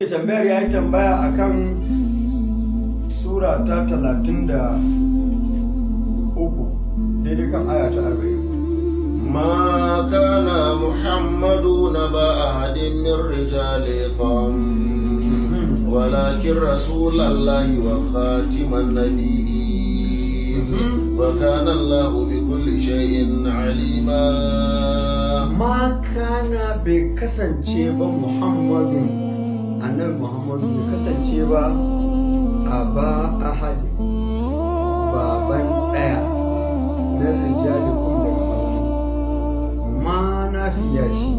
Tambayar ya yi tambaya akan sura ta 33 daidai kan aya ta 40. ما كان محمد نبا أحد من رجالكم ولكن رسول الله وخاتم النبيين وكان الله بكل شيء عليما. ما كان بكسنچه با محمد annabi Muhammadu bai kasance ba a ba ahadi baban daya na rijalikum daga ma na fiya shi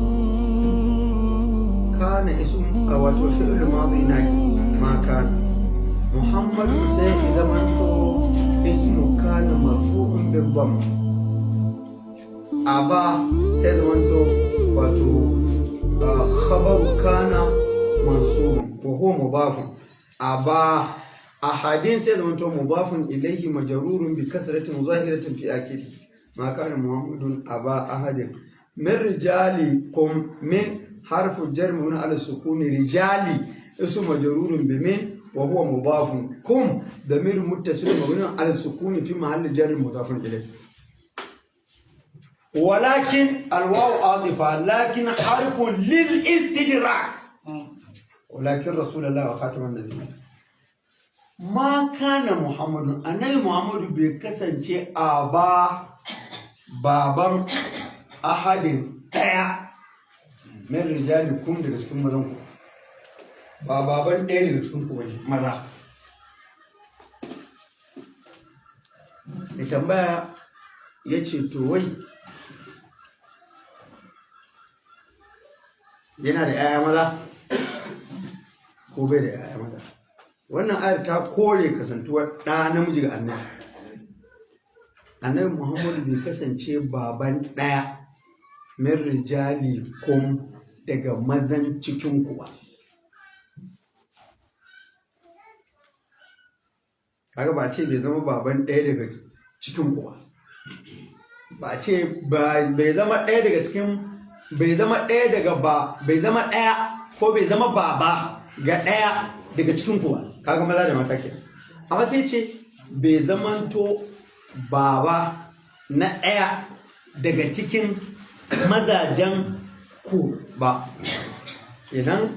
kana ism a wato fi'il madi na ma kana Muhammadu sai ya zamanto ismu kana marfu'un bil dhamm aba sai zamanto wato khabaru kana منصوب وهو مضاف أبا أحد سيدنا مضاف إليه مجرور بكسرة ظاهرة في آخره ما كان محمد أبا أحد من رجالكم من حرف الجر من على السكون رجالي اسم مجرور بمن وهو مضاف كم ضمير متصل مبني على السكون في محل جر مضاف إليه ولكن الواو عاطفة لكن حرف للاستدراك ولكن رسول الله وخاتم النبيين ما كان محمد النبي محمد بكسنچه ابا بابان احد daya min rijalikum daga cikin mazan ku ba baban daya daga cikin ku bane maza mai tambaya yace to wai yana da yaya maza ko bai da yaya maza wannan ayar ta kore kasantuwar ɗa namiji ga annabi Muhammadu bai kasance baban ɗaya min rijali kum daga mazan cikin ku ba kaga ba ce bai zama baban ɗaya daga cikin ku ba ba ce bai zama ɗaya daga cikin bai zama ɗaya daga ba bai zama ɗaya ko bai zama baba ga ɗaya daga cikin kuwa kaga maza da mata ke amma sai ce bai zamanto baba na ɗaya daga cikin mazajen ku ba idan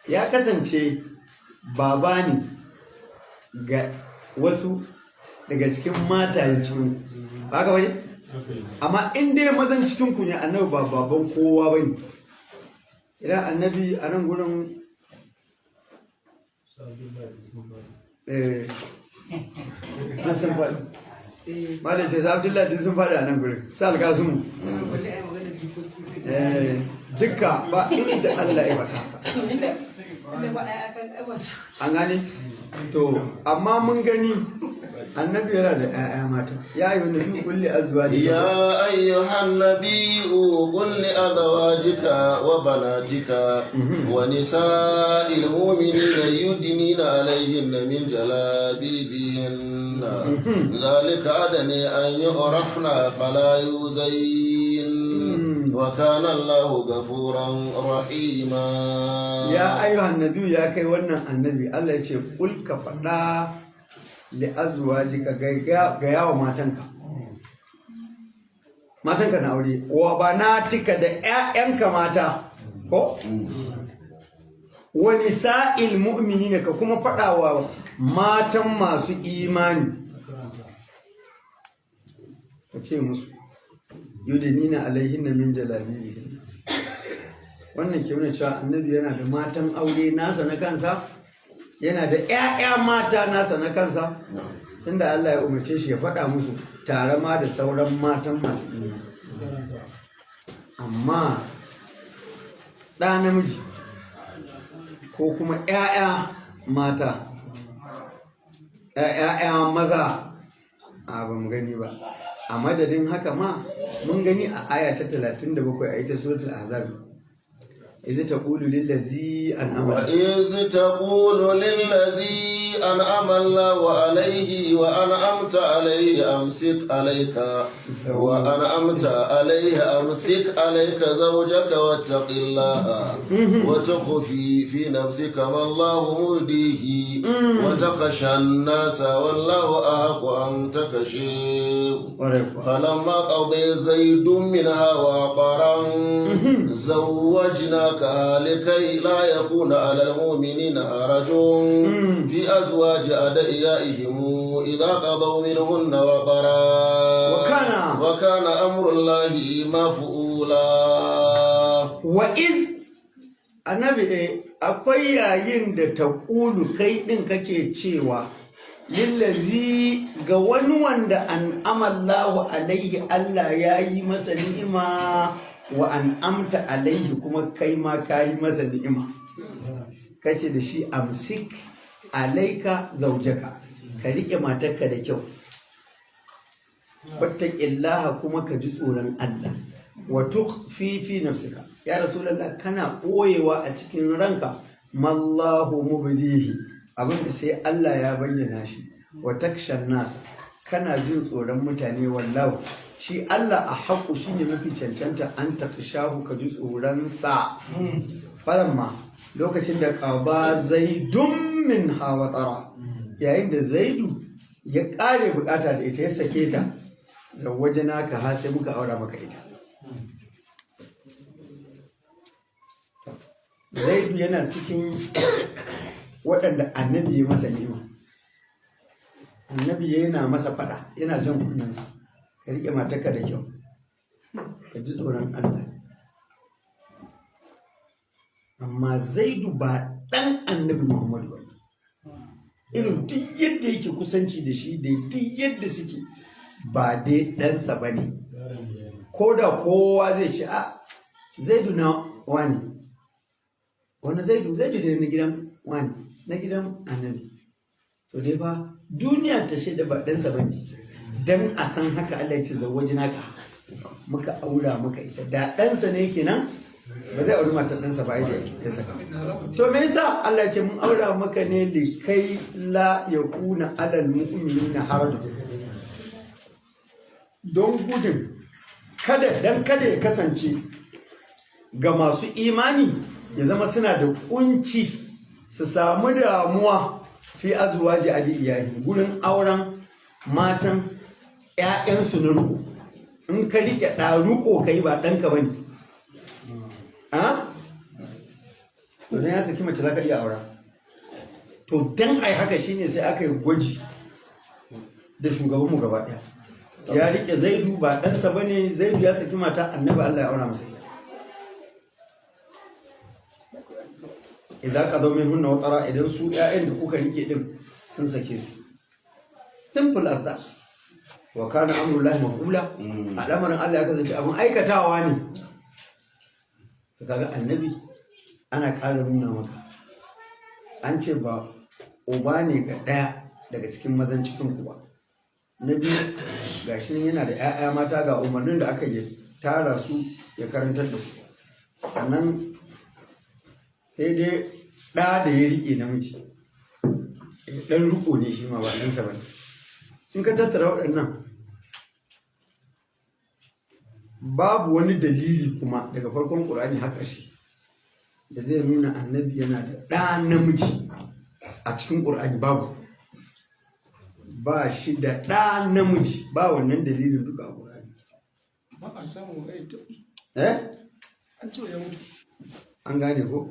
ya kasance baba ne ga wasu daga cikin matayen cikin ba ka wani amma in dai mazan cikin ku ne annabi ba baban kowa bane idan annabi a nan gurin na sun faɗi malin sai sa abdullahi din sun faɗi a nan gurin sa alƙasu mu dukka ba inda Allah ya faɗa an gani to amma mun gani annabi yana da ƴaƴa mata ya ayyuhan nabi kulli azwajika يا أيها النبي قل لأزواجك وبناتك ونساء المؤمنين يدنين عليهن من جلابيبهن ذلك أدنى أن يعرفن فلا يؤذين وكان الله غفورا رحيما. يا أيها النبي يا كي ونن النبي الله يقول قل كفدا li'azwajika ga yawa matanka na aure wa banatika da ƴaƴanka mata ko wa nisa'il mu'minina ka kuma faɗawa matan masu imani ka ce musu yudnina alaihinna min jalabibihin wannan ke nuna cewa annabi yana da matan aure nasa na kansa yana da ƴaƴa mata nasa na kansa tunda Allah ya umarce shi ya faɗa musu tare ma da sauran matan masu imani amma ɗa namiji ko kuma ƴaƴa mata ƴaƴa maza a ba mu gani ba a madadin haka ma mun gani a aya ta 37 a ita suratul ahzab izi taqulu lillazi an'ama وإذ تقول للذي أنعم الله عليه وأنعمت عليه أمسك عليك زوجك واتق الله وتخفي في نفسك ما الله مبديه وتخشى الناس والله أحق أن تخشيه فلما قضى زيد منها وطرا زوجناكها لكي لا يكون على المؤمنين حرج في أزواج أدعيائهم إذا قضوا منهن وطرا وكان أمر الله مفعولا. وإذ annabi akwai yayin da ta ƙulu kai ɗin kake cewa lillazi ga wani wanda an amallahu alaihi Allah ya yi masa ni'ima wa an amta alaihi kuma kai ma ka yi masa ni'ima kace da shi amsik alaika zaujaka ka riƙe matarka da kyau wattaqillaha kuma ka ji tsoron Allah wa tukhfi fi nafsika ya rasulullah kana ɓoyewa a cikin ranka mallahu mubdihi abinda sai Allah ya bayyana shi wa takshan nasa kana jin tsoron mutane wallahu shi Allah a haƙu shine mafi cancanta an takshahu ka ji tsoron sa falamma lokacin da qaba zaidun min hawa tsara yayin da zaidu ya ƙare bukata da ita ya sake ta zawwajana ka ha sai muka aura maka ita. Zaidu yana cikin waɗanda annabi ya masa ni'ima, annabi yana masa faɗa yana jan kunnensa ka riƙe matarka da kyau ka ji tsoron Allah. Amma Zaidu ba ɗan annabi Muhammadu ba, irin duk yadda yake kusanci da shi da duk yadda suke ba dai ɗansa ba ne, ko da kowa zai ce a Zaidu na wani Zaidu da na gidan wani na gidan annabi, to dai fa duniya ta shaida ba ɗansa ba ne, don a san haka Allah ya ce zawaji naka muka aura maka ita, da ɗansa ne kenan ba zai auri matar ɗansa ba ya saka. To me yasa Allah ya ce mun aura maka ne li kai la yakuna alal mu'minina haraj, don gudun kada ya kasance ga masu imani ya zama suna da kunci su samu damuwa fi azwaji adiyahi gurin auren matan ƴaƴansu na ruko. In ka rike ɗa ruko kai ba ɗanka bane, to dan ya saki mace za ka iya aura. To dan ai haka shine sai aka yi gwaji da shugabanmu gaba ɗaya, ya rike Zaidu ba ɗansa bane, Zaidu ya saki mata annabi Allah ya aura masa ita. Idza qadaw minhunna watara, idan su ƴaƴan da kuka rike din sun sake su, simple as that. Wa kana amrullahi maf'ula, al'amarin Allah ya kasance abin aikatawa ne. To kaga annabi ana ƙara nuna maka an ce ba uba ne ga ɗaya daga cikin mazan cikin ku ba. Na biyu gashi nan yana da ƴaƴa mata, ga umarnin da aka yi tara su ya karantar da su. Sannan sai dai ɗa da ya riƙe namiji, ɗan riƙo ne shi ma ba ɗansa ba ne. In ka tattara waɗannan babu wani dalili kuma daga farkon ƙur'ani har ƙarshe da zai nuna annabi yana da ɗa namiji a cikin ƙur'ani, babu, ba shi da ɗa namiji, ba wannan dalilin duka a ƙur'ani. Ba a samu an gane ko?